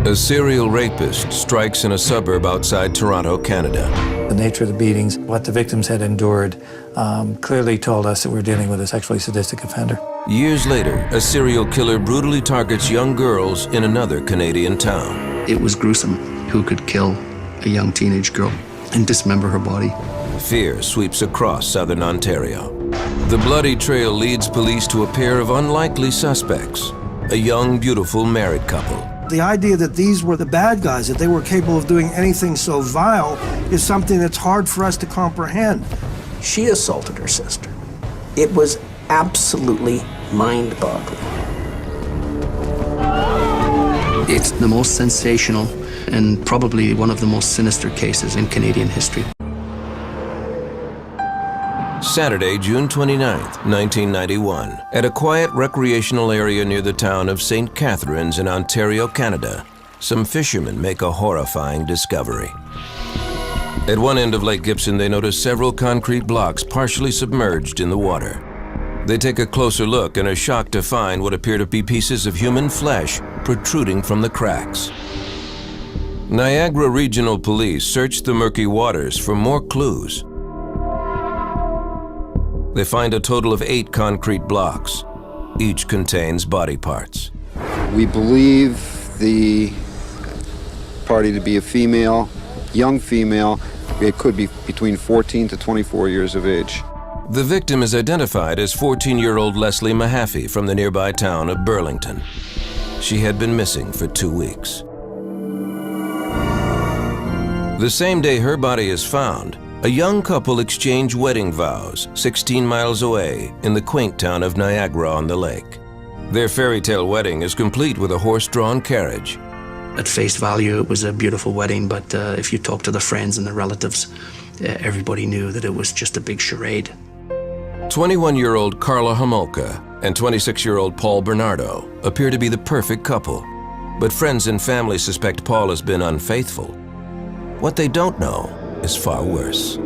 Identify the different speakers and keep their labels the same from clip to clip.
Speaker 1: A serial rapist strikes in a suburb outside Toronto, Canada.
Speaker 2: The nature of the beatings, what the victims had endured, clearly told us that we're dealing with a sexually sadistic offender.
Speaker 1: Years later, a serial killer brutally targets young girls in another Canadian town.
Speaker 3: It was gruesome. Who could kill a young teenage girl and dismember her body?
Speaker 1: Fear sweeps across southern Ontario. The bloody trail leads police to a pair of unlikely suspects, a young, beautiful married couple.
Speaker 4: The idea that these were the bad guys, that they were capable of doing anything so vile, is something that's hard for us to comprehend.
Speaker 5: She assaulted her sister. It was absolutely mind-boggling.
Speaker 3: It's the most sensational and probably one of the most sinister cases in Canadian history.
Speaker 1: Saturday, June 29, 1991, at a quiet recreational area near the town of St. Catharines in Ontario, Canada, some fishermen make a horrifying discovery. At one end of Lake Gibson, they notice several concrete blocks partially submerged in the water. They take a closer look and are shocked to find what appear to be pieces of human flesh protruding from the cracks. Niagara Regional Police search the murky waters for more clues. They find a total of 8 concrete blocks. Each contains body parts.
Speaker 6: We believe the party to be a female, young female. It could be between 14 to 24 years of age.
Speaker 1: The victim is identified as 14-year-old Leslie Mahaffey from the nearby town of Burlington. She had been missing for 2 weeks. The same day her body is found, a young couple exchange wedding vows 16 miles away in the quaint town of Niagara-on-the-Lake. Their fairy tale wedding is complete with a horse-drawn carriage.
Speaker 3: At face value, it was a beautiful wedding, but if you talk to the friends and the relatives, everybody knew that it was just a big charade.
Speaker 1: 21-year-old Karla Homolka and 26-year-old Paul Bernardo appear to be the perfect couple, but friends and family suspect Paul has been unfaithful. What they don't know is far worse.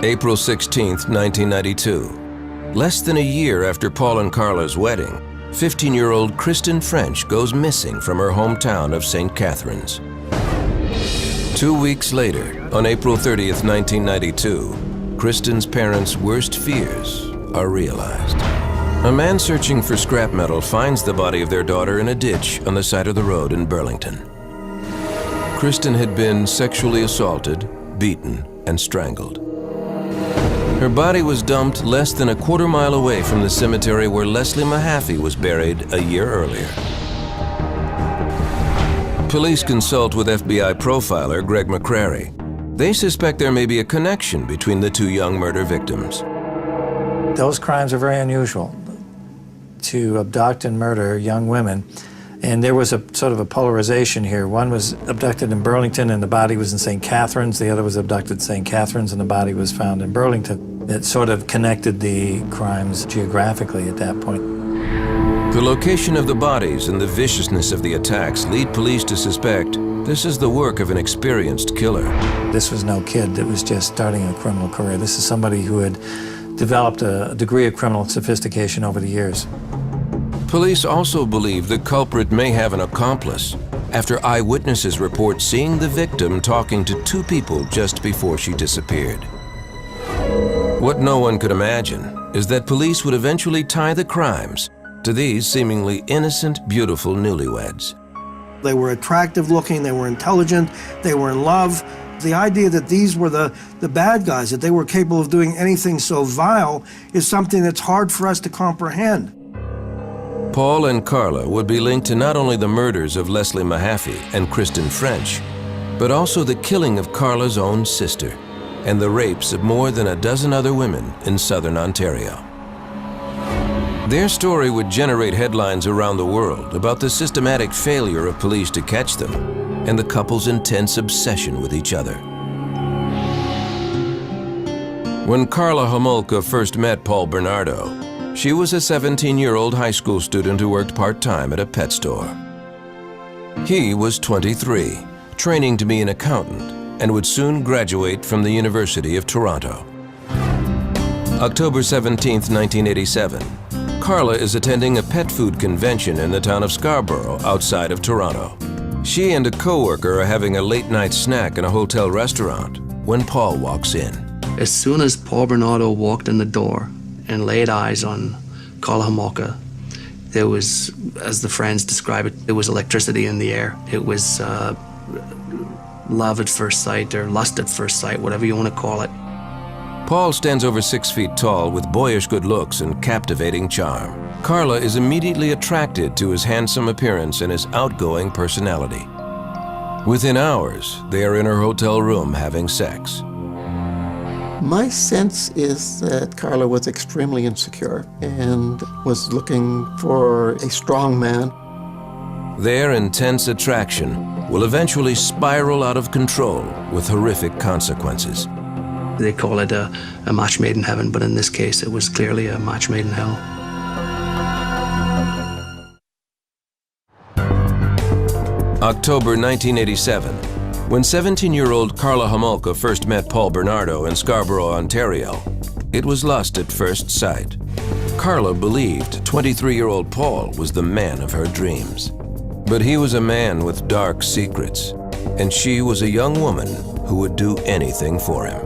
Speaker 1: April 16, 1992. Less than a year after Paul and Karla's wedding, 15-year-old Kristen French goes missing from her hometown of St. Catharines. 2 weeks later, on April 30, 1992, Kristen's parents' worst fears are realized. A man searching for scrap metal finds the body of their daughter in a ditch on the side of the road in Burlington. Kristen had been sexually assaulted, beaten, and strangled. Her body was dumped less than a quarter mile away from the cemetery where Leslie Mahaffey was buried a year earlier. Police consult with FBI profiler Greg McCrary. They suspect there may be a connection between the 2 young murder victims.
Speaker 2: Those crimes are very unusual, to abduct and murder young women. And there was a sort of a polarization here. One was abducted in Burlington and the body was in St. Catharines. The other was abducted in St. Catharines and the body was found in Burlington. It sort of connected the crimes geographically at that point.
Speaker 1: The location of the bodies and the viciousness of the attacks lead police to suspect this is the work of an experienced killer.
Speaker 2: This was no kid that was just starting a criminal career. This is somebody who had developed a degree of criminal sophistication over the years.
Speaker 1: Police also believe the culprit may have an accomplice after eyewitnesses report seeing the victim talking to 2 people just before she disappeared. What no one could imagine is that police would eventually tie the crimes to these seemingly innocent, beautiful newlyweds.
Speaker 4: They were attractive looking, they were intelligent, they were in love. The idea that these were the bad guys, that they were capable of doing anything so vile, is something that's hard for us to comprehend.
Speaker 1: Paul and Karla would be linked to not only the murders of Leslie Mahaffey and Kristen French, but also the killing of Karla's own sister and the rapes of more than a dozen other women in southern Ontario. Their story would generate headlines around the world about the systematic failure of police to catch them and the couple's intense obsession with each other. When Karla Homolka first met Paul Bernardo, she was a 17-year-old high school student who worked part-time at a pet store. He was 23, training to be an accountant, and would soon graduate from the University of Toronto. October 17, 1987, Karla is attending a pet food convention in the town of Scarborough, outside of Toronto. She and a coworker are having a late-night snack in a hotel restaurant when Paul walks in.
Speaker 3: As soon as Paul Bernardo walked in the door and laid eyes on Karla Homolka, there was, as the friends describe it, there was electricity in the air. It was love at first sight or lust at first sight, whatever you want to call it.
Speaker 1: Paul stands over 6 feet tall with boyish good looks and captivating charm. Karla is immediately attracted to his handsome appearance and his outgoing personality. Within hours, they are in her hotel room having sex.
Speaker 7: My sense is that Karla was extremely insecure and was looking for a strong man.
Speaker 1: Their intense attraction will eventually spiral out of control with horrific consequences.
Speaker 3: They call it a match made in heaven, but in this case, it was clearly a match made in hell.
Speaker 1: October 1987. When 17-year-old Karla Homolka first met Paul Bernardo in Scarborough, Ontario, it was lust at first sight. Karla believed 23-year-old Paul was the man of her dreams. But he was a man with dark secrets, and she was a young woman who would do anything for him.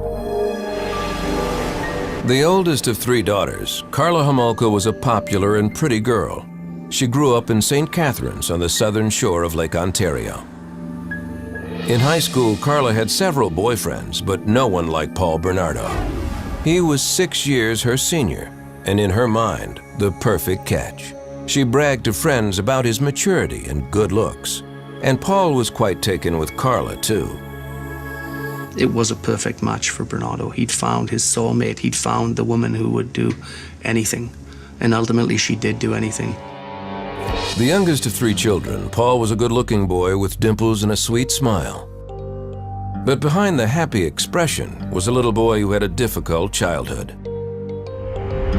Speaker 1: The oldest of 3 daughters, Karla Homolka was a popular and pretty girl. She grew up in St. Catharines on the southern shore of Lake Ontario. In high school, Karla had several boyfriends, but no one like Paul Bernardo. He was 6 years her senior, and in her mind, the perfect catch. She bragged to friends about his maturity and good looks, and Paul was quite taken with Karla, too.
Speaker 3: It was a perfect match for Bernardo. He'd found his soulmate. He'd found the woman who would do anything, and ultimately she did do anything.
Speaker 1: The youngest of 3 children, Paul was a good-looking boy with dimples and a sweet smile. But behind the happy expression was a little boy who had a difficult childhood.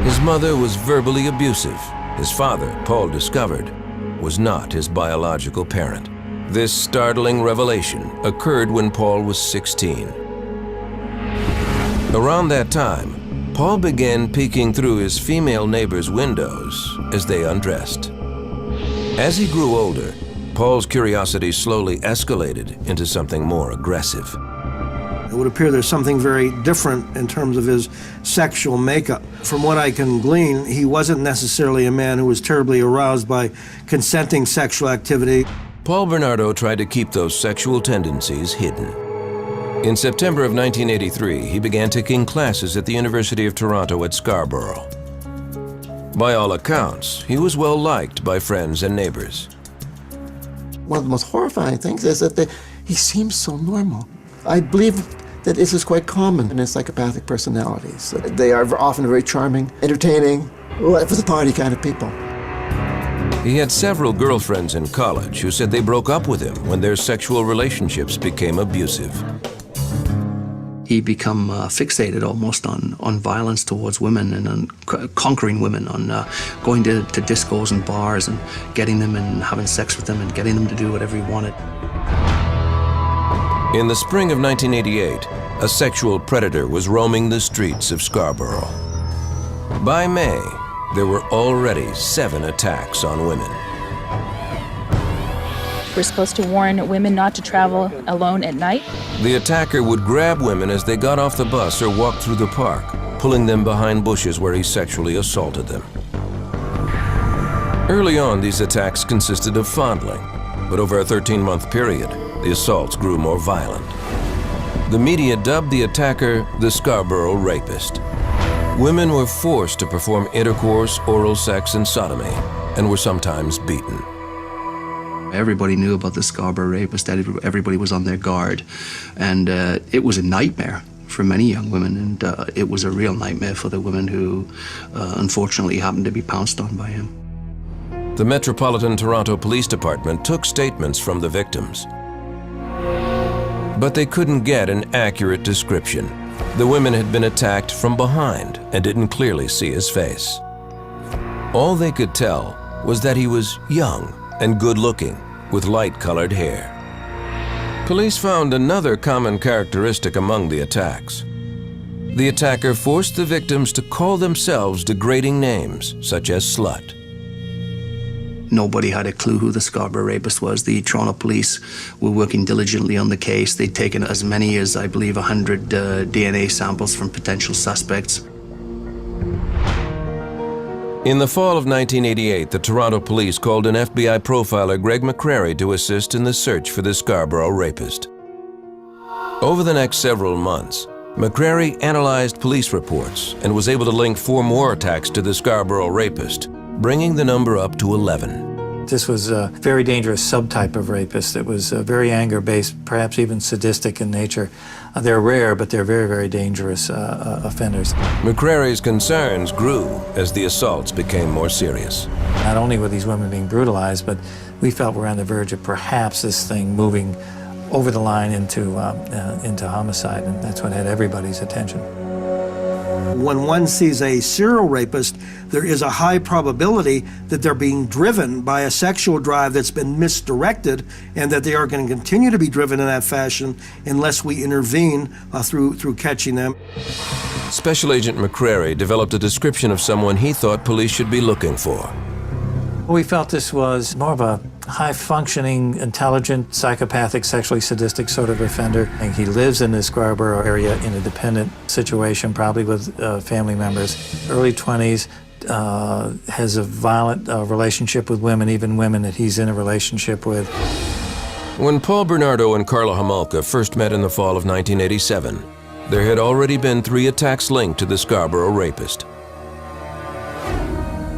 Speaker 1: His mother was verbally abusive. His father, Paul discovered, was not his biological parent. This startling revelation occurred when Paul was 16. Around that time, Paul began peeking through his female neighbors' windows as they undressed. As he grew older, Paul's curiosity slowly escalated into something more aggressive.
Speaker 4: It would appear there's something very different in terms of his sexual makeup. From what I can glean, he wasn't necessarily a man who was terribly aroused by consenting sexual activity.
Speaker 1: Paul Bernardo tried to keep those sexual tendencies hidden. In September of 1983, he began taking classes at the University of Toronto at Scarborough. By all accounts, he was well liked by friends and neighbors.
Speaker 7: One of the most horrifying things is that he seems so normal. I believe that this is quite common in psychopathic personalities. They are often very charming, entertaining, life of the party kind of people.
Speaker 1: He had several girlfriends in college who said they broke up with him when their sexual relationships became abusive.
Speaker 3: He became fixated almost on violence towards women and on conquering women, on going to discos and bars and getting them and having sex with them and getting them to do whatever he wanted.
Speaker 1: In the spring of 1988, a sexual predator was roaming the streets of Scarborough. By May, there were already 7 attacks on women.
Speaker 8: We're supposed to warn women not to travel alone at night.
Speaker 1: The attacker would grab women as they got off the bus or walked through the park, pulling them behind bushes where he sexually assaulted them. Early on, these attacks consisted of fondling, but over a 13-month period, the assaults grew more violent. The media dubbed the attacker the Scarborough Rapist. Women were forced to perform intercourse, oral sex, and sodomy, and were sometimes beaten.
Speaker 3: Everybody knew about the Scarborough Rapist. Everybody was on their guard, and it was a nightmare for many young women, and it was a real nightmare for the women who unfortunately happened to be pounced on by him.
Speaker 1: The Metropolitan Toronto Police Department took statements from the victims, but they couldn't get an accurate description. The women had been attacked from behind and didn't clearly see his face. All they could tell was that he was young and good-looking, with light-colored hair. Police found another common characteristic among the attacks. The attacker forced the victims to call themselves degrading names, such as slut.
Speaker 3: Nobody had a clue who the Scarborough rapist was. The Toronto police were working diligently on the case. They'd taken as many as, I believe, 100 DNA samples from potential suspects.
Speaker 1: In the fall of 1988, the Toronto police called an FBI profiler, Greg McCrary, to assist in the search for the Scarborough rapist. Over the next several months, McCrary analyzed police reports and was able to link 4 more attacks to the Scarborough rapist, bringing the number up to 11.
Speaker 2: This was a very dangerous subtype of rapist that was very anger-based, perhaps even sadistic in nature. They're rare, but they're very, very dangerous offenders.
Speaker 1: McCrary's concerns grew as the assaults became more serious.
Speaker 2: Not only were these women being brutalized, but we felt we're on the verge of perhaps this thing moving over the line into homicide, and that's what had everybody's attention.
Speaker 4: When one sees a serial rapist, there is a high probability that they're being driven by a sexual drive that's been misdirected, and that they are going to continue to be driven in that fashion unless we intervene through catching them.
Speaker 1: Special Agent McCrary developed a description of someone he thought police should be looking for.
Speaker 2: We felt this was more of a high-functioning, intelligent, psychopathic, sexually sadistic sort of offender. And he lives in the Scarborough area in a dependent situation, probably with family members. Early 20s, has a violent relationship with women, even women that he's in a relationship with.
Speaker 1: When Paul Bernardo and Karla Homolka first met in the fall of 1987, there had already been 3 attacks linked to the Scarborough rapist.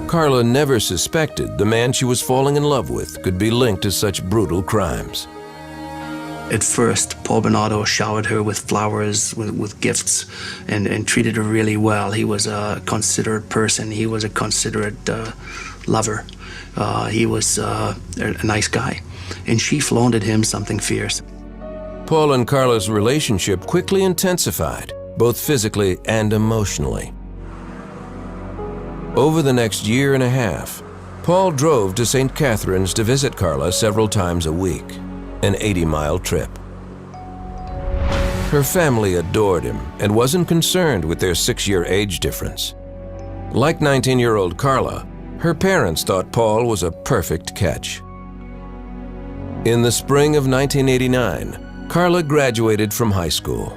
Speaker 1: Karla never suspected the man she was falling in love with could be linked to such brutal crimes.
Speaker 3: At first, Paul Bernardo showered her with flowers, with gifts, and treated her really well. He was a considerate person. He was a considerate lover. He was a nice guy. And she flaunted him something fierce.
Speaker 1: Paul and Karla's relationship quickly intensified, both physically and emotionally. Over the next year and a half, Paul drove to St. Catharines to visit Karla several times a week, an 80-mile trip. Her family adored him and wasn't concerned with their 6-year age difference. Like 19-year-old Karla, her parents thought Paul was a perfect catch. In the spring of 1989, Karla graduated from high school.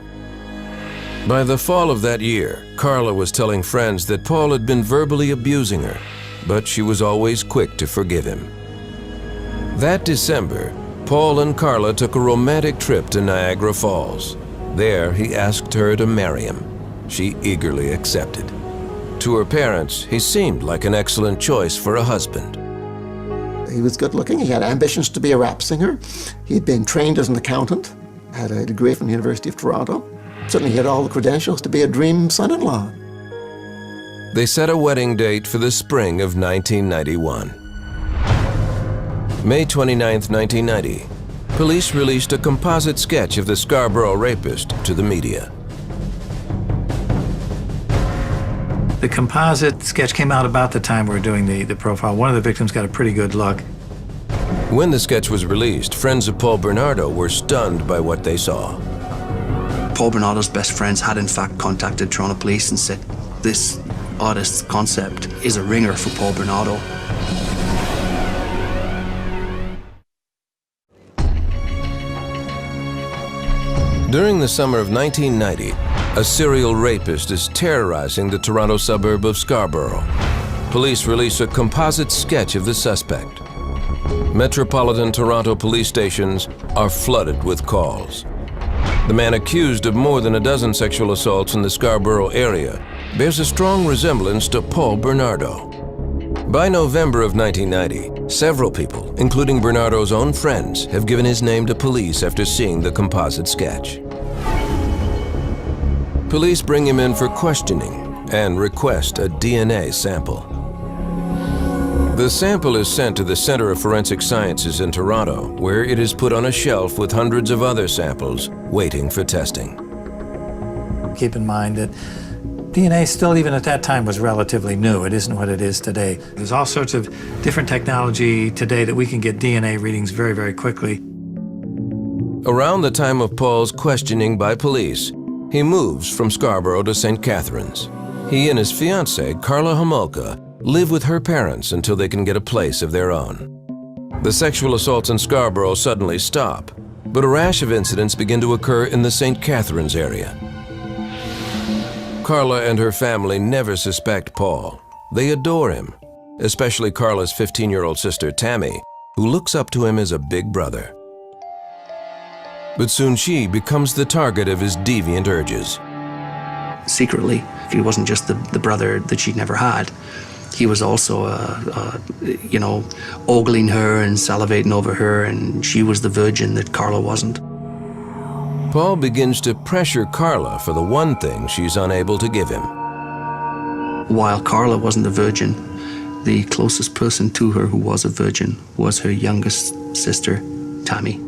Speaker 1: By the fall of that year, Karla was telling friends that Paul had been verbally abusing her, but she was always quick to forgive him. That December, Paul and Karla took a romantic trip to Niagara Falls. There, he asked her to marry him. She eagerly accepted. To her parents, he seemed like an excellent choice for a husband.
Speaker 7: He was good looking. He had ambitions to be a rap singer. He'd been trained as an accountant, had a degree from the University of Toronto. Certainly he had all the credentials to be a dream son-in-law.
Speaker 1: They set a wedding date for the spring of 1991. May 29, 1990, police released a composite sketch of the Scarborough rapist to the media.
Speaker 2: The composite sketch came out about the time we were doing the profile. One of the victims got a pretty good look.
Speaker 1: When the sketch was released, friends of Paul Bernardo were stunned by what they saw.
Speaker 3: Paul Bernardo's best friends had in fact contacted Toronto police and said, this artist's concept is a ringer for Paul Bernardo.
Speaker 1: During the summer of 1990, a serial rapist is terrorizing the Toronto suburb of Scarborough. Police release a composite sketch of the suspect. Metropolitan Toronto police stations are flooded with calls. The man accused of more than a dozen sexual assaults in the Scarborough area bears a strong resemblance to Paul Bernardo. By November of 1990, several people, including Bernardo's own friends, have given his name to police after seeing the composite sketch. Police bring him in for questioning and request a DNA sample. The sample is sent to the Center of Forensic Sciences in Toronto, where it is put on a shelf with hundreds of other samples waiting for testing.
Speaker 2: Keep in mind that DNA still, even at that time, was relatively new. It isn't what it is today. There's all sorts of different technology today that we can get DNA readings very, very quickly.
Speaker 1: Around the time of Paul's questioning by police, He moves from Scarborough to St. Catharines. He and his fiancée, Karla Homolka, live with her parents until they can get a place of their own. The sexual assaults in Scarborough suddenly stop, but a rash of incidents begin to occur in the St. Catharines area. Karla and her family never suspect Paul. They adore him, especially Karla's 15-year-old sister, Tammy, who looks up to him as a big brother. But soon she becomes the target of his deviant urges.
Speaker 3: Secretly, he wasn't just the brother that she'd never had. He was also, ogling her and salivating over her, and she was the virgin that Karla wasn't.
Speaker 1: Paul begins to pressure Karla for the one thing she's unable to give him.
Speaker 3: While Karla wasn't a virgin, the closest person to her who was a virgin was her youngest sister, Tammy.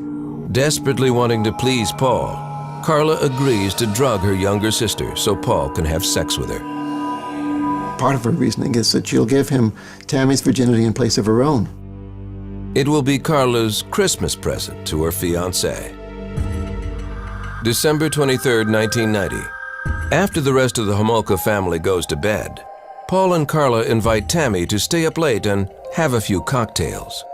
Speaker 1: Desperately wanting to please Paul, Karla agrees to drug her younger sister so Paul can have sex with her.
Speaker 7: Part of her reasoning is that she'll give him Tammy's virginity in place of her own.
Speaker 1: It will be Karla's Christmas present to her fiancé. December 23, 1990. After the rest of the Homolka family goes to bed, Paul and Karla invite Tammy to stay up late and have a few cocktails.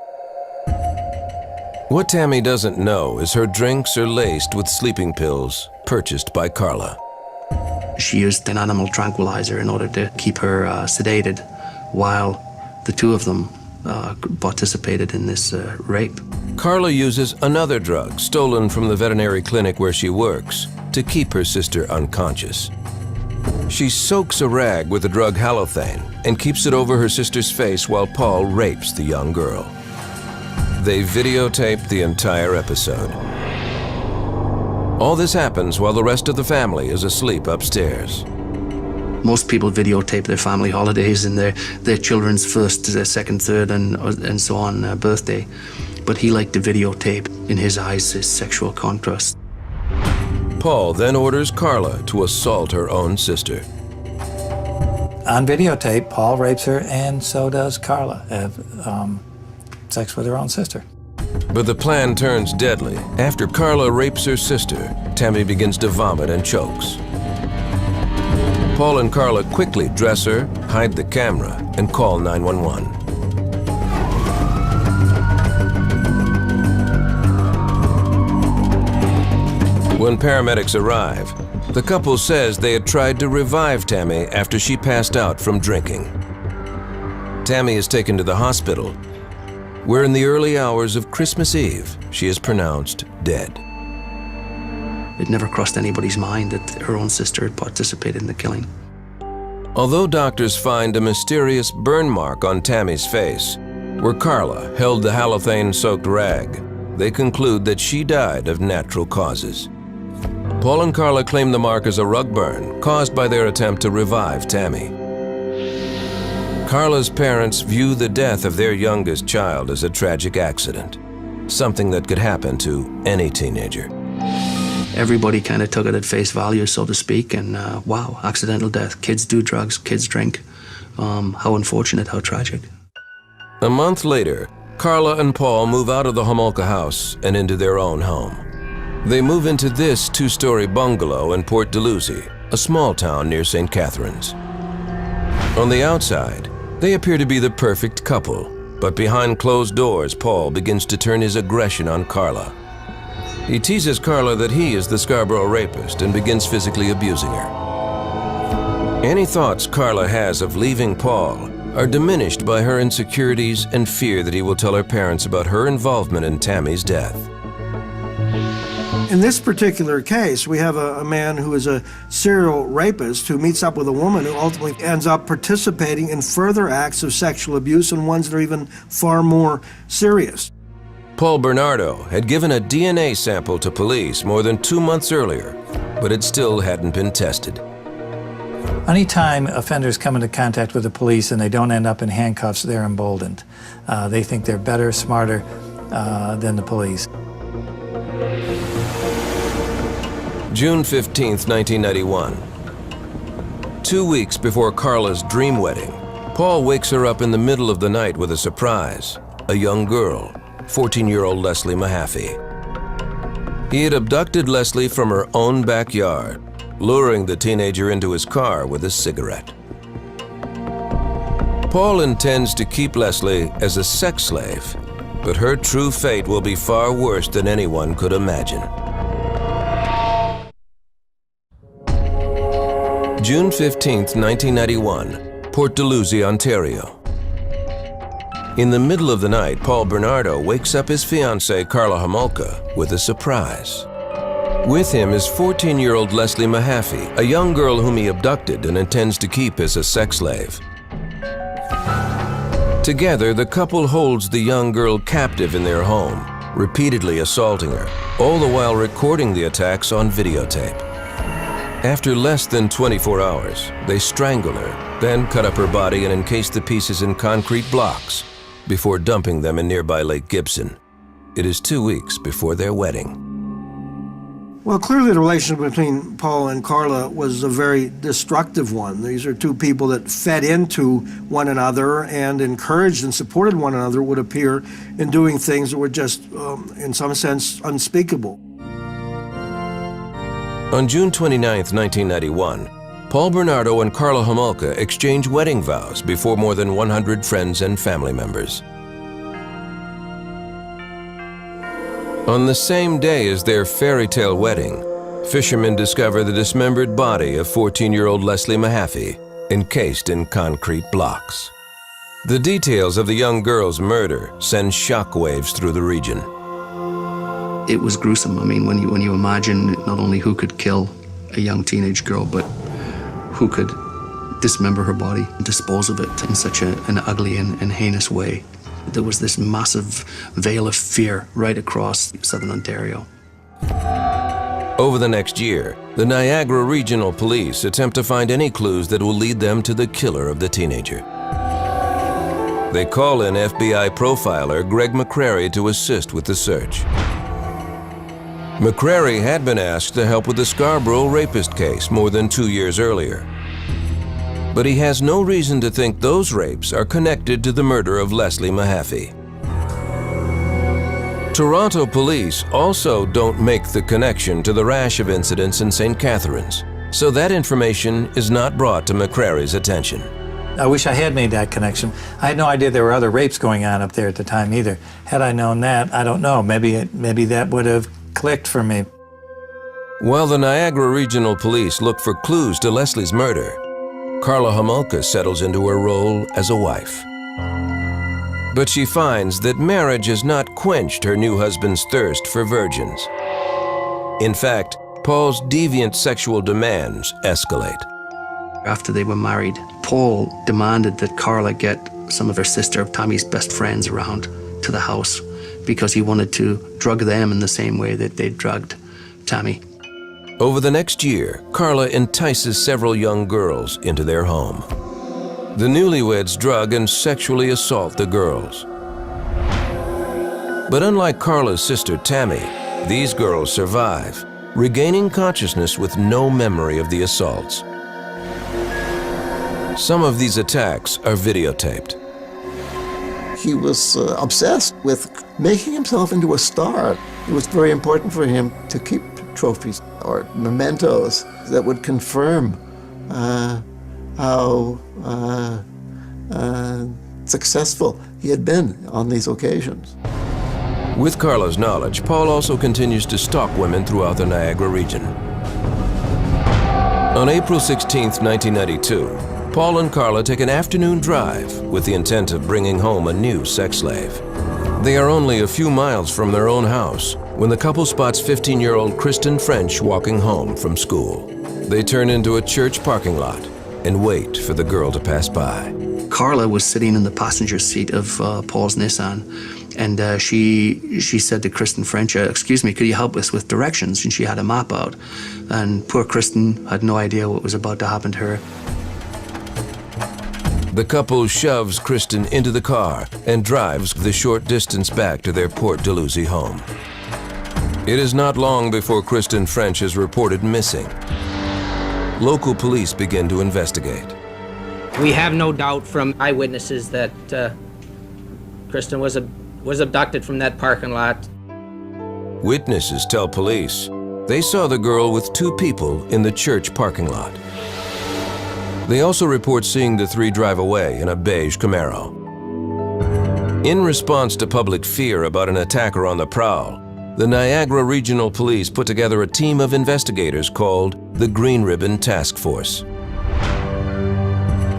Speaker 1: What Tammy doesn't know is her drinks are laced with sleeping pills purchased by Karla.
Speaker 3: She used an animal tranquilizer in order to keep her sedated while the two of them participated in this rape.
Speaker 1: Karla uses another drug stolen from the veterinary clinic where she works to keep her sister unconscious. She soaks a rag with the drug halothane and keeps it over her sister's face while Paul rapes the young girl. They videotape the entire episode. All this happens while the rest of the family is asleep upstairs.
Speaker 3: Most people videotape their family holidays and their children's first, second, third, and so on birthday. But he liked to videotape, in his eyes, his sexual contrast.
Speaker 1: Paul then orders Karla to assault her own sister.
Speaker 2: On videotape, Paul rapes her, and so does Karla. Sex with her own sister.
Speaker 1: But the plan turns deadly. After Karla rapes her sister, Tammy begins to vomit and chokes. Paul and Karla quickly dress her, hide the camera, and call 911. When paramedics arrive, the couple says they had tried to revive Tammy after she passed out from drinking. Tammy is taken to the hospital, where in the early hours of Christmas Eve, she is pronounced dead.
Speaker 3: It never crossed anybody's mind that her own sister had participated in the killing.
Speaker 1: Although doctors find a mysterious burn mark on Tammy's face, where Karla held the halothane-soaked rag, they conclude that she died of natural causes. Paul and Karla claim the mark as a rug burn caused by their attempt to revive Tammy. Karla's parents view the death of their youngest child as a tragic accident, something that could happen to any teenager.
Speaker 3: Everybody kind of took it at face value, so to speak, and wow, accidental death. Kids do drugs, kids drink. How unfortunate, how tragic.
Speaker 1: A month later, Karla and Paul move out of the Homolka house and into their own home. They move into this two-story bungalow in Port Dalhousie, a small town near St. Catharines. On the outside, they appear to be the perfect couple, but behind closed doors, Paul begins to turn his aggression on Karla. He teases Karla that he is the Scarborough rapist and begins physically abusing her. Any thoughts Karla has of leaving Paul are diminished by her insecurities and fear that he will tell her parents about her involvement in Tammy's death.
Speaker 4: In this particular case, we have a man who is a serial rapist who meets up with a woman who ultimately ends up participating in further acts of sexual abuse, and ones that are even far more serious.
Speaker 1: Paul Bernardo had given a DNA sample to police more than 2 months earlier, but it still hadn't been tested.
Speaker 2: Anytime offenders come into contact with the police and they don't end up in handcuffs, they're emboldened. They think they're better, smarter than the police.
Speaker 1: June 15, 1991. 2 weeks before Karla's dream wedding, Paul wakes her up in the middle of the night with a surprise, a young girl, 14-year-old Leslie Mahaffey. He had abducted Leslie from her own backyard, luring the teenager into his car with a cigarette. Paul intends to keep Leslie as a sex slave, but her true fate will be far worse than anyone could imagine. June 15th, 1991, Port Dalhousie, Ontario. In the middle of the night, Paul Bernardo wakes up his fiancée, Karla Homolka, with a surprise. With him is 14-year-old Leslie Mahaffey, a young girl whom he abducted and intends to keep as a sex slave. Together, the couple holds the young girl captive in their home, repeatedly assaulting her, all the while recording the attacks on videotape. After less than 24 hours, they strangle her, then cut up her body and encase the pieces in concrete blocks before dumping them in nearby Lake Gibson. It is 2 weeks before their wedding.
Speaker 4: Well, clearly the relationship between Paul and Karla was a very destructive one. These are two people that fed into one another and encouraged and supported one another, would appear, in doing things that were just, in some sense, unspeakable.
Speaker 1: On June 29, 1991, Paul Bernardo and Karla Homolka exchange wedding vows before more than 100 friends and family members. On the same day as their fairy tale wedding, fishermen discover the dismembered body of 14-year-old Leslie Mahaffey, encased in concrete blocks. The details of the young girl's murder send shockwaves through the region.
Speaker 3: It was gruesome. I mean, when you imagine not only who could kill a young teenage girl, but who could dismember her body and dispose of it in such an ugly and heinous way. There was this massive veil of fear right across southern Ontario.
Speaker 1: Over the next year, the Niagara Regional Police attempt to find any clues that will lead them to the killer of the teenager. They call in FBI profiler Greg McCrary to assist with the search. McCrary had been asked to help with the Scarborough rapist case more than 2 years earlier. But he has no reason to think those rapes are connected to the murder of Leslie Mahaffey. Toronto police also don't make the connection to the rash of incidents in St. Catharines, so that information is not brought to McCrary's attention.
Speaker 2: I wish I had made that connection. I had no idea there were other rapes going on up there at the time either. Had I known that, I don't know, maybe that would have clicked for me.
Speaker 1: While the Niagara Regional Police look for clues to Leslie's murder, Karla Homolka settles into her role as a wife. But she finds that marriage has not quenched her new husband's thirst for virgins. In fact, Paul's deviant sexual demands escalate.
Speaker 3: After they were married, Paul demanded that Karla get some of her sister Tammy's best friends around to the house because he wanted to drug them in the same way that they drugged Tammy.
Speaker 1: Over the next year, Karla entices several young girls into their home. The newlyweds drug and sexually assault the girls. But unlike Karla's sister Tammy, these girls survive, regaining consciousness with no memory of the assaults. Some of these attacks are videotaped.
Speaker 7: He was obsessed with making himself into a star. It was very important for him to keep trophies or mementos that would confirm how successful he had been on these occasions.
Speaker 1: With Karla's knowledge, Paul also continues to stalk women throughout the Niagara region. On April 16, 1992, Paul and Karla take an afternoon drive with the intent of bringing home a new sex slave. They are only a few miles from their own house when the couple spots 15-year-old Kristen French walking home from school. They turn into a church parking lot and wait for the girl to pass by.
Speaker 3: Karla was sitting in the passenger seat of Paul's Nissan, and she said to Kristen French, "Excuse me, could you help us with directions?" And she had a map out. And poor Kristen had no idea what was about to happen to her.
Speaker 1: The couple shoves Kristen into the car and drives the short distance back to their Port Dalhousie home. It is not long before Kristen French is reported missing. Local police begin to investigate.
Speaker 9: We have no doubt from eyewitnesses that Kristen was abducted from that parking lot.
Speaker 1: Witnesses tell police They saw the girl with 2 people in the church parking lot. They also report seeing the 3 drive away in a beige Camaro. In response to public fear about an attacker on the prowl, the Niagara Regional Police put together a team of investigators called the Green Ribbon Task Force.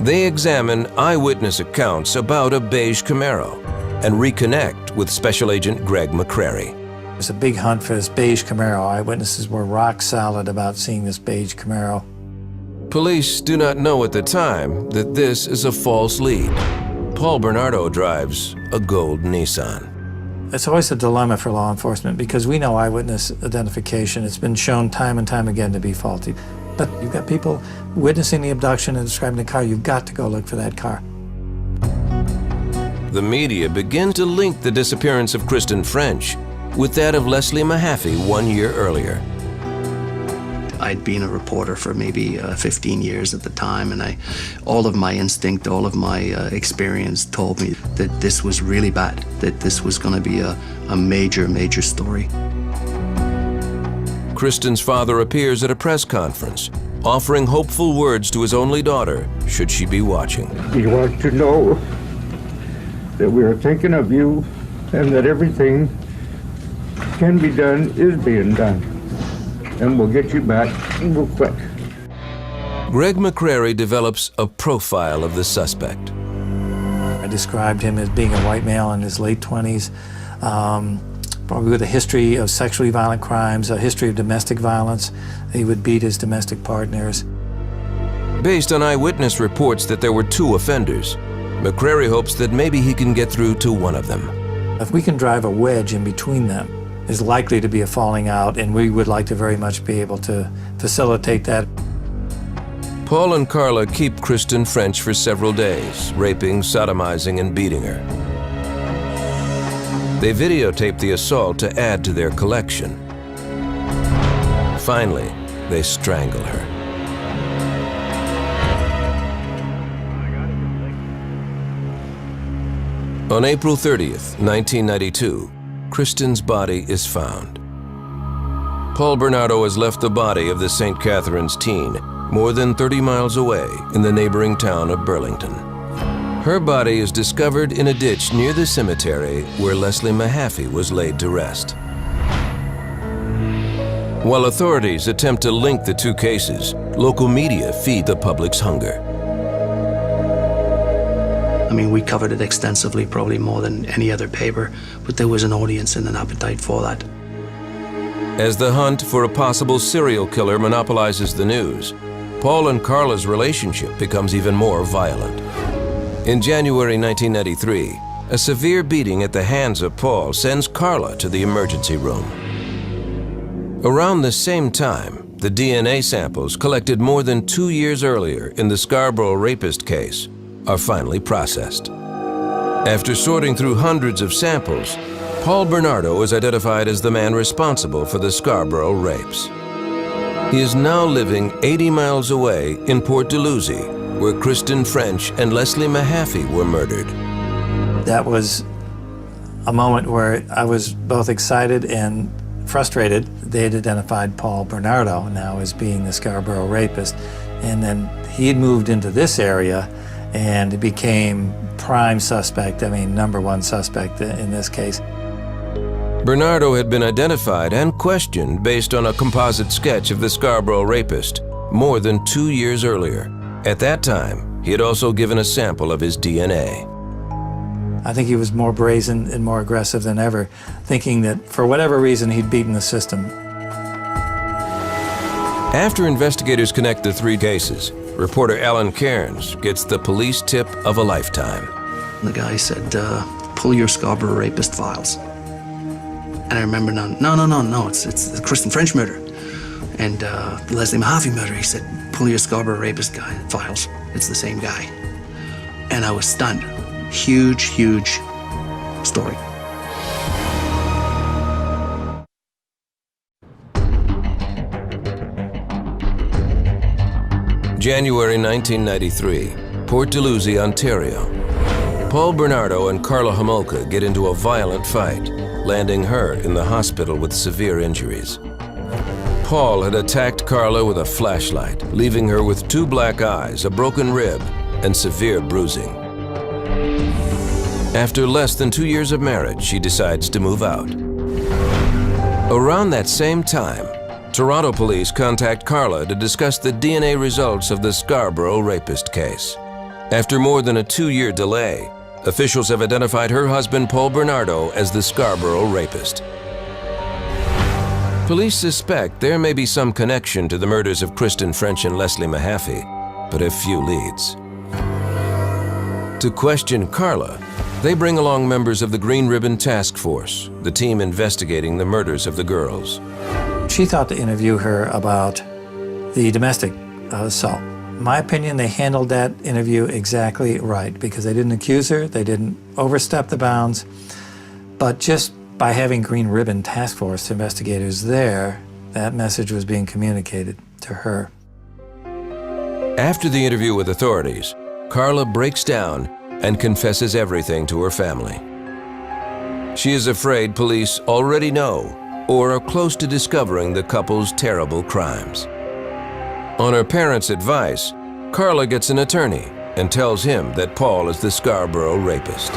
Speaker 1: They examine eyewitness accounts about a beige Camaro and reconnect with Special Agent Greg McCrary.
Speaker 2: It was a big hunt for this beige Camaro. Eyewitnesses were rock solid about seeing this beige Camaro.
Speaker 1: Police do not know at the time that this is a false lead. Paul Bernardo drives a gold Nissan.
Speaker 2: It's always a dilemma for law enforcement because we know eyewitness identification. It's been shown time and time again to be faulty. But you've got people witnessing the abduction and describing the car. You've got to go look for that car.
Speaker 1: The media begin to link the disappearance of Kristen French with that of Leslie Mahaffey 1 year earlier.
Speaker 3: I'd been a reporter for maybe 15 years at the time, and all of my instinct, all of my experience told me that this was really bad, that this was going to be a major, major story.
Speaker 1: Kristen's father appears at a press conference, offering hopeful words to his only daughter, should she be watching.
Speaker 10: We want to know that we are thinking of you and that everything can be done is being done. And we'll get you back real quick.
Speaker 1: Greg McCrary develops a profile of the suspect.
Speaker 2: I described him as being a white male in his late 20s, probably with a history of sexually violent crimes, a history of domestic violence. He would beat his domestic partners.
Speaker 1: Based on eyewitness reports that there were 2 offenders, McCrary hopes that maybe he can get through to one of them.
Speaker 2: If we can drive a wedge in between them, there's likely to be a falling out, and we would like to very much be able to facilitate that.
Speaker 1: Paul and Karla keep Kristen French for several days, raping, sodomizing, and beating her. They videotape the assault to add to their collection. Finally, they strangle her. On April 30th, 1992, Kristen's body is found. Paul Bernardo has left the body of the St. Catherine's teen more than 30 miles away in the neighboring town of Burlington. Her body is discovered in a ditch near the cemetery where Leslie Mahaffey was laid to rest. While authorities attempt to link the 2 cases, local media feed the public's hunger.
Speaker 3: I mean, we covered it extensively, probably more than any other paper, but there was an audience and an appetite for that.
Speaker 1: As the hunt for a possible serial killer monopolizes the news, Paul and Karla's relationship becomes even more violent. In January 1993, a severe beating at the hands of Paul sends Karla to the emergency room. Around the same time, the DNA samples collected more than 2 years earlier in the Scarborough rapist case are finally processed. After sorting through hundreds of samples, Paul Bernardo is identified as the man responsible for the Scarborough rapes. He is now living 80 miles away in Port Dalhousie, where Kristen French and Leslie Mahaffey were murdered.
Speaker 2: That was a moment where I was both excited and frustrated. They had identified Paul Bernardo now as being the Scarborough rapist, and then he had moved into this area and became prime suspect, I mean #1 suspect in this case.
Speaker 1: Bernardo had been identified and questioned based on a composite sketch of the Scarborough rapist more than 2 years earlier. At that time, he had also given a sample of his DNA.
Speaker 2: I think he was more brazen and more aggressive than ever, thinking that for whatever reason he'd beaten the system.
Speaker 1: After investigators connect the 3 cases, reporter Alan Cairns gets the police tip of a lifetime.
Speaker 3: The guy said, pull your Scarborough rapist files. And I remember now, no, it's the Kristen French murder. And the Leslie Mahaffey murder, he said, pull your Scarborough rapist guy files. It's the same guy. And I was stunned. Huge, huge story.
Speaker 1: January 1993, Port Dalhousie, Ontario. Paul Bernardo and Karla Homolka get into a violent fight, landing her in the hospital with severe injuries. Paul had attacked Karla with a flashlight, leaving her with 2 black eyes, a broken rib, and severe bruising. After less than 2 years of marriage, she decides to move out. Around that same time, Toronto police contact Karla to discuss the DNA results of the Scarborough rapist case. After more than a 2-year delay, officials have identified her husband, Paul Bernardo, as the Scarborough rapist. Police suspect there may be some connection to the murders of Kristen French and Leslie Mahaffey, but have few leads. To question Karla, they bring along members of the Green Ribbon Task Force, the team investigating the murders of the girls.
Speaker 2: She thought to interview her about the domestic assault. In my opinion, they handled that interview exactly right because they didn't accuse her, they didn't overstep the bounds, but just by having Green Ribbon Task Force investigators there, that message was being communicated to her.
Speaker 1: After the interview with authorities, Karla breaks down and confesses everything to her family. She is afraid police already know or are close to discovering the couple's terrible crimes. On her parents' advice, Karla gets an attorney and tells him that Paul is the Scarborough rapist.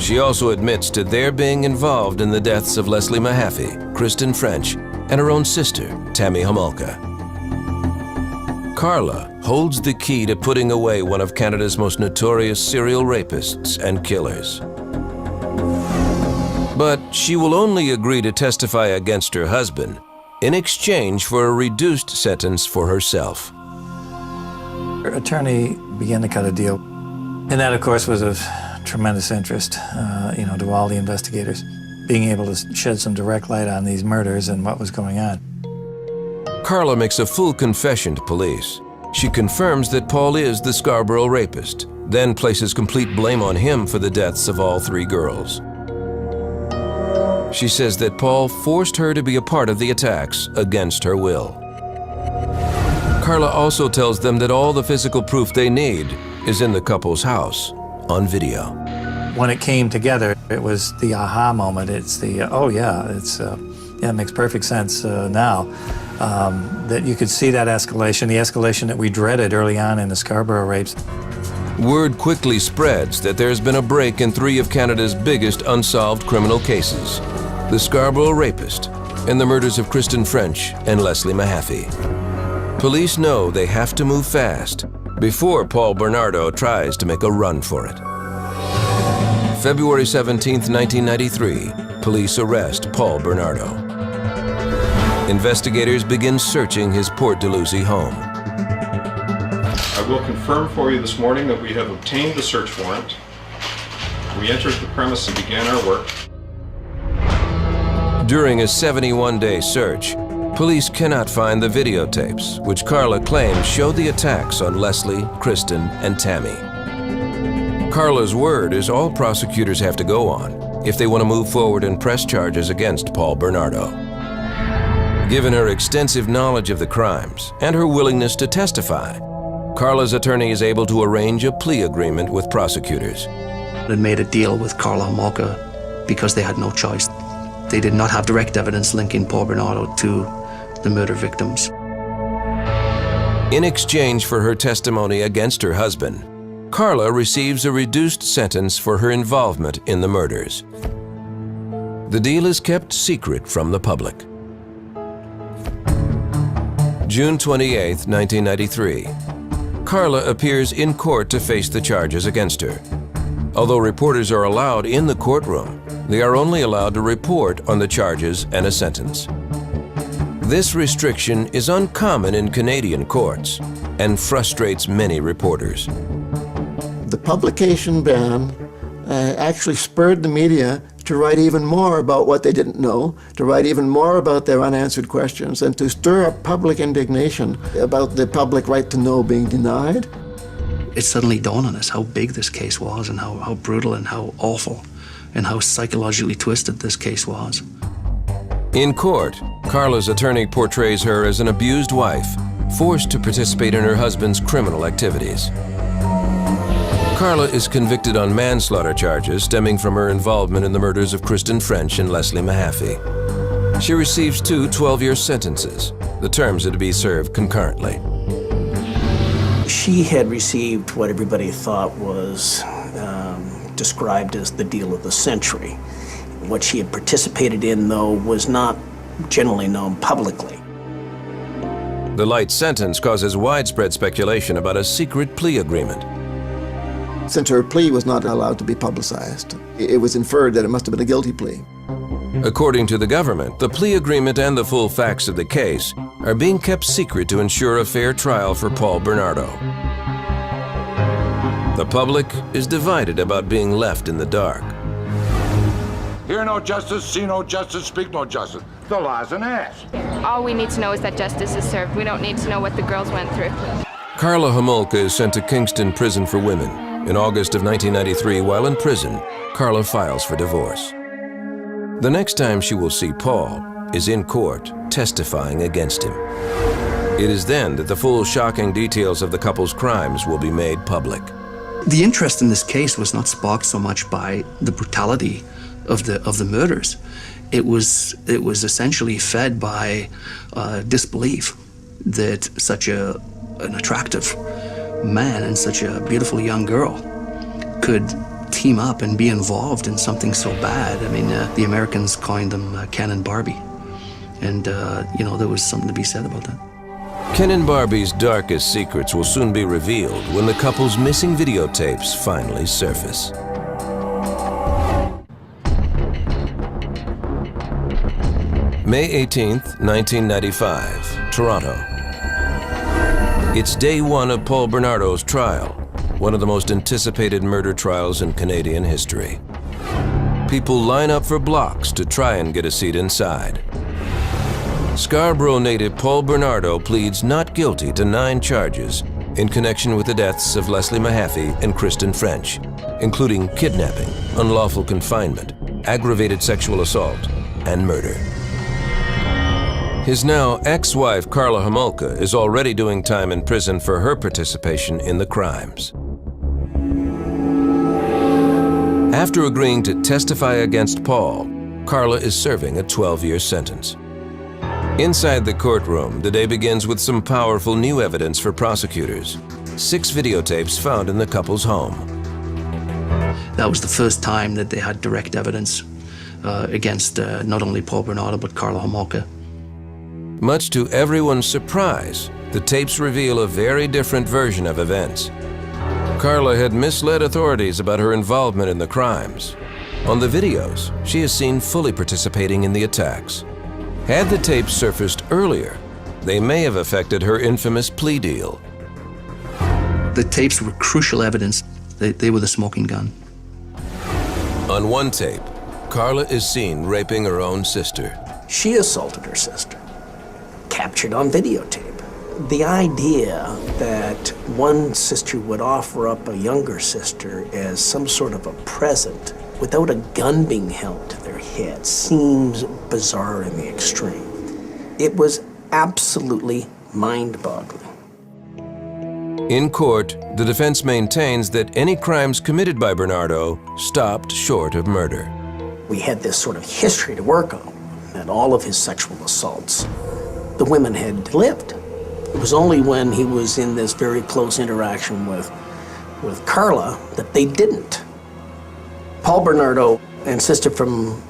Speaker 1: She also admits to their being involved in the deaths of Leslie Mahaffey, Kristen French, and her own sister, Tammy Homolka. Karla holds the key to putting away one of Canada's most notorious serial rapists and killers. But she will only agree to testify against her husband in exchange for a reduced sentence for herself.
Speaker 2: Her attorney began to cut a deal, and that, of course, was of tremendous interest, to all the investigators, being able to shed some direct light on these murders and what was going on.
Speaker 1: Karla makes a full confession to police. She confirms that Paul is the Scarborough rapist, then places complete blame on him for the deaths of all 3 girls. She says that Paul forced her to be a part of the attacks against her will. Karla also tells them that all the physical proof they need is in the couple's house, on video.
Speaker 2: When it came together, it was the aha moment. It's the, it makes perfect sense now that you could see that escalation, the escalation that we dreaded early on in the Scarborough rapes.
Speaker 1: Word quickly spreads that there's been a break in 3 of Canada's biggest unsolved criminal cases: the Scarborough rapist and the murders of Kristen French and Leslie Mahaffey. Police know they have to move fast before Paul Bernardo tries to make a run for it. February 17, 1993, police arrest Paul Bernardo. Investigators begin searching his Port Dalhousie home.
Speaker 11: I will confirm for you this morning that we have obtained the search warrant. We entered the premise and began our work.
Speaker 1: During a 71-day search, police cannot find the videotapes, which Karla claims show the attacks on Leslie, Kristen, and Tammy. Karla's word is all prosecutors have to go on if they want to move forward and press charges against Paul Bernardo. Given her extensive knowledge of the crimes and her willingness to testify, Karla's attorney is able to arrange a plea agreement with prosecutors.
Speaker 3: They made a deal with Karla Homolka because they had no choice. They did not have direct evidence linking Paul Bernardo to the murder victims.
Speaker 1: In exchange for her testimony against her husband, Karla receives a reduced sentence for her involvement in the murders. The deal is kept secret from the public. June 28, 1993. Karla appears in court to face the charges against her. Although reporters are allowed in the courtroom, they are only allowed to report on the charges and a sentence. This restriction is uncommon in Canadian courts and frustrates many reporters.
Speaker 7: The publication ban actually spurred the media to write even more about what they didn't know, to write even more about their unanswered questions, and to stir up public indignation about the public right to know being denied.
Speaker 3: It suddenly dawned on us how big this case was and how brutal and how awful and how psychologically twisted this case was.
Speaker 1: In court, Karla's attorney portrays her as an abused wife, forced to participate in her husband's criminal activities. Karla is convicted on manslaughter charges stemming from her involvement in the murders of Kristen French and Leslie Mahaffey. She receives 2 12-year sentences, The terms are to be served concurrently.
Speaker 5: She had received what everybody thought was described as the deal of the century. What she had participated in, though, was not generally known publicly.
Speaker 1: The light sentence causes widespread speculation about a secret plea agreement.
Speaker 7: Since her plea was not allowed to be publicized, it was inferred that it must have been a guilty plea.
Speaker 1: According to the government, the plea agreement and the full facts of the case are being kept secret to ensure a fair trial for Paul Bernardo. The public is divided about being left in the dark.
Speaker 12: Hear no justice, see no justice, speak no justice. The law's an ass.
Speaker 13: All we need to know is that justice is served. We don't need to know what the girls went through.
Speaker 1: Karla Homolka is sent to Kingston Prison for Women. In August of 1993, while in prison, Karla files for divorce. The next time she will see Paul is in court, testifying against him. It is then that the full shocking details of the couple's crimes will be made public.
Speaker 3: The interest in this case was not sparked so much by the brutality of the murders. It was essentially fed by disbelief that such an attractive man and such a beautiful young girl could team up and be involved in something so bad. I mean, the Americans coined them Ken and Barbie. And, you know, there was something to be said about that.
Speaker 1: Ken and Barbie's darkest secrets will soon be revealed when the couple's missing videotapes finally surface. May 18th, 1995, Toronto. It's day one of Paul Bernardo's trial, one of the most anticipated murder trials in Canadian history. People line up for blocks to try and get a seat inside. Scarborough native Paul Bernardo pleads not guilty to 9 charges in connection with the deaths of Leslie Mahaffey and Kristen French, including kidnapping, unlawful confinement, aggravated sexual assault, and murder. His now ex-wife Karla Homolka is already doing time in prison for her participation in the crimes. After agreeing to testify against Paul, Karla is serving a 12-year sentence. Inside the courtroom, the day begins with some powerful new evidence for prosecutors. 6 videotapes found in the couple's home.
Speaker 3: That was the first time that they had direct evidence against not only Paul Bernardo, but Karla Homolka.
Speaker 1: Much to everyone's surprise, the tapes reveal a very different version of events. Karla had misled authorities about her involvement in the crimes. On the videos, she is seen fully participating in the attacks. Had the tapes surfaced earlier, they may have affected her infamous plea deal.
Speaker 3: The tapes were crucial evidence. They were the smoking gun.
Speaker 1: On one tape, Karla is seen raping her own sister.
Speaker 5: She assaulted her sister, captured on videotape. The idea that one sister would offer up a younger sister as some sort of a present without a gun being held to their head seems bizarre in the extreme. It was absolutely mind-boggling.
Speaker 1: In court, the defense maintains that any crimes committed by Bernardo stopped short of murder.
Speaker 5: We had this sort of history to work on, and all of his sexual assaults, the women had lived. It was only when he was in this very close interaction with Karla that they didn't. Paul Bernardo insisted from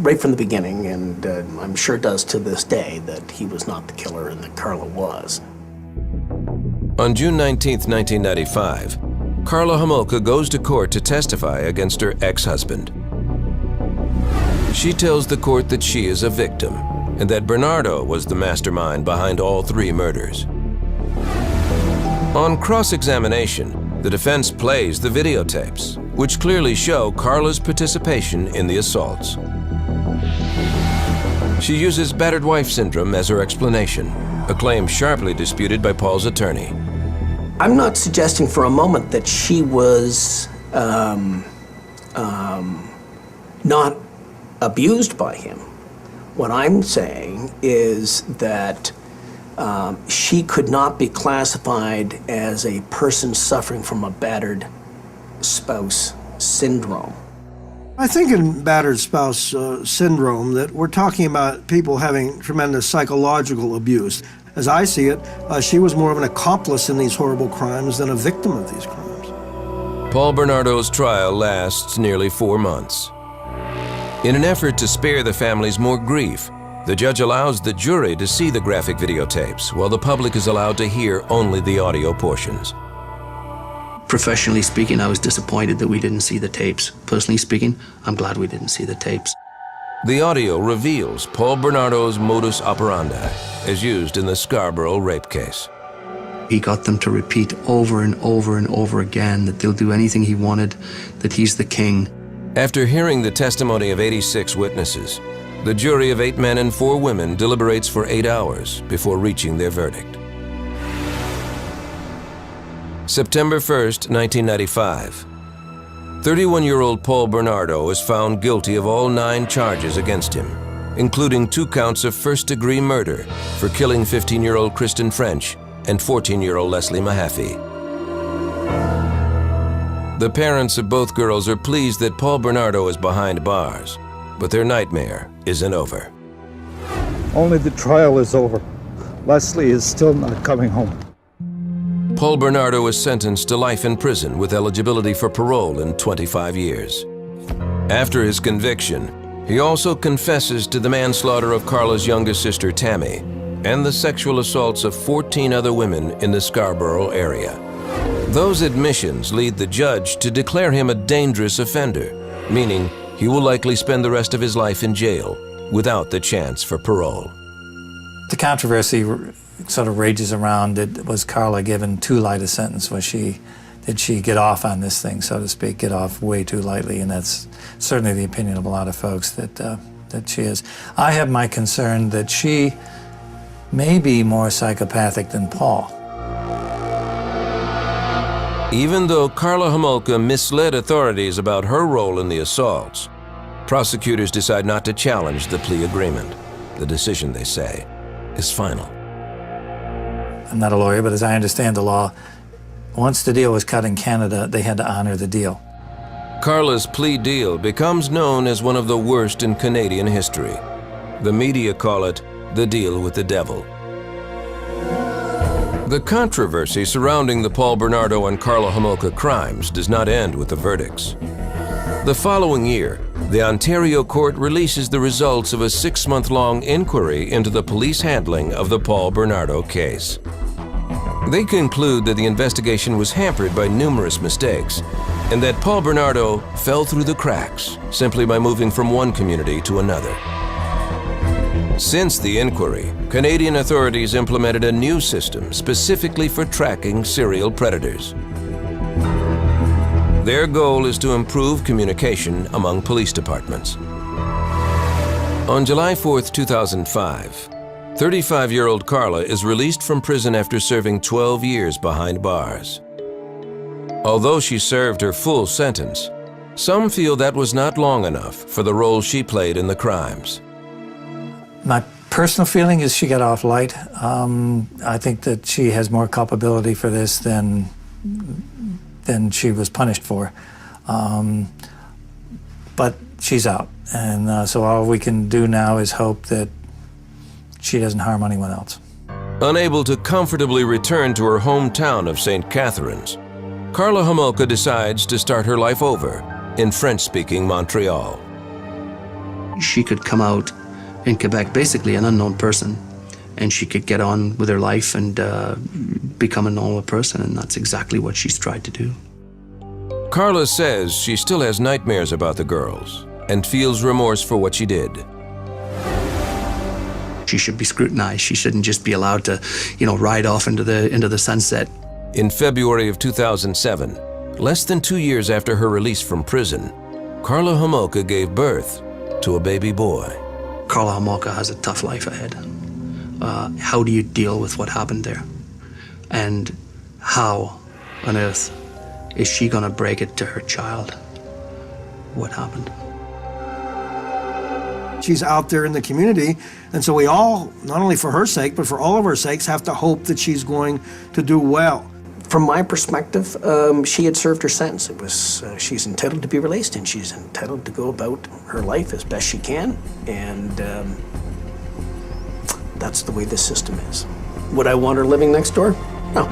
Speaker 5: right from the beginning, and I'm sure does to this day, that he was not the killer and that Karla was.
Speaker 1: On June 19, 1995, Karla Homolka goes to court to testify against her ex-husband. She tells the court that she is a victim and that Bernardo was the mastermind behind all 3 murders. On cross-examination, the defense plays the videotapes, which clearly show Karla's participation in the assaults. She uses battered wife syndrome as her explanation, a claim sharply disputed by Paul's attorney.
Speaker 5: I'm not suggesting for a moment that she was not abused by him. What I'm saying is that she could not be classified as a person suffering from a battered spouse syndrome.
Speaker 4: I think in battered spouse syndrome that we're talking about people having tremendous psychological abuse. As I see it, she was more of an accomplice in these horrible crimes than a victim of these crimes.
Speaker 1: Paul Bernardo's trial lasts nearly 4 months. In an effort to spare the families more grief, the judge allows the jury to see the graphic videotapes, while the public is allowed to hear only the audio portions.
Speaker 3: Professionally speaking, I was disappointed that we didn't see the tapes. Personally speaking, I'm glad we didn't see the tapes.
Speaker 1: The audio reveals Paul Bernardo's modus operandi, as used in the Scarborough rape case.
Speaker 3: He got them to repeat over and over and over again that they'll do anything he wanted, that he's the king.
Speaker 1: After hearing the testimony of 86 witnesses, the jury of 8 men and 4 women deliberates for 8 hours before reaching their verdict. September 1st, 1995. 31-year-old Paul Bernardo is found guilty of all 9 charges against him, including 2 counts of first-degree murder for killing 15-year-old Kristen French and 14-year-old Leslie Mahaffey. The parents of both girls are pleased that Paul Bernardo is behind bars, but their nightmare isn't over.
Speaker 10: Only the trial is over. Leslie is still not coming home.
Speaker 1: Paul Bernardo is sentenced to life in prison with eligibility for parole in 25 years. After his conviction, he also confesses to the manslaughter of Karla's youngest sister, Tammy, and the sexual assaults of 14 other women in the Scarborough area. Those admissions lead the judge to declare him a dangerous offender, meaning he will likely spend the rest of his life in jail without the chance for parole.
Speaker 2: The controversy sort of rages around, was Karla given too light a sentence? Did she get off on this thing, so to speak, get off way too lightly? And that's certainly the opinion of a lot of folks, that she is. I have my concern that she may be more psychopathic than Paul.
Speaker 1: Even though Karla Homolka misled authorities about her role in the assaults, prosecutors decide not to challenge the plea agreement. The decision, they say, is final.
Speaker 2: I'm not a lawyer, but as I understand the law, once the deal was cut in Canada, they had to honor the deal.
Speaker 1: Karla's plea deal becomes known as one of the worst in Canadian history. The media call it the deal with the devil. The controversy surrounding the Paul Bernardo and Karla Homolka crimes does not end with the verdicts. The following year, the Ontario court releases the results of a 6-month-long inquiry into the police handling of the Paul Bernardo case. They conclude that the investigation was hampered by numerous mistakes and that Paul Bernardo fell through the cracks simply by moving from one community to another. Since the inquiry, Canadian authorities implemented a new system specifically for tracking serial predators. Their goal is to improve communication among police departments. On July 4th, 2005, 35-year-old Karla is released from prison after serving 12 years behind bars. Although she served her full sentence, some feel that was not long enough for the role she played in the crimes.
Speaker 2: My personal feeling is she got off light. I think that she has more culpability for this than she was punished for. But she's out, and so all we can do now is hope that she doesn't harm anyone else.
Speaker 1: Unable to comfortably return to her hometown of St. Catharines, Karla Homolka decides to start her life over in French-speaking Montreal.
Speaker 3: She could come out in Quebec, basically an unknown person, and she could get on with her life and become a normal person, and that's exactly what she's tried to do.
Speaker 1: Karla says she still has nightmares about the girls and feels remorse for what she did.
Speaker 3: She should be scrutinized. She shouldn't just be allowed to, ride off into the sunset.
Speaker 1: In February of 2007, less than 2 years after her release from prison, Karla Homolka gave birth to a baby boy.
Speaker 3: Karla Homolka has a tough life ahead. How do you deal with what happened there? And how on earth is she going to break it to her child? What happened?
Speaker 4: She's out there in the community, and so we all, not only for her sake, but for all of our sakes, have to hope that she's going to do well.
Speaker 5: From my perspective, she had served her sentence. It was she's entitled to be released, and she's entitled to go about her life as best she can, and that's the way this system is. Would I want her living next door? No.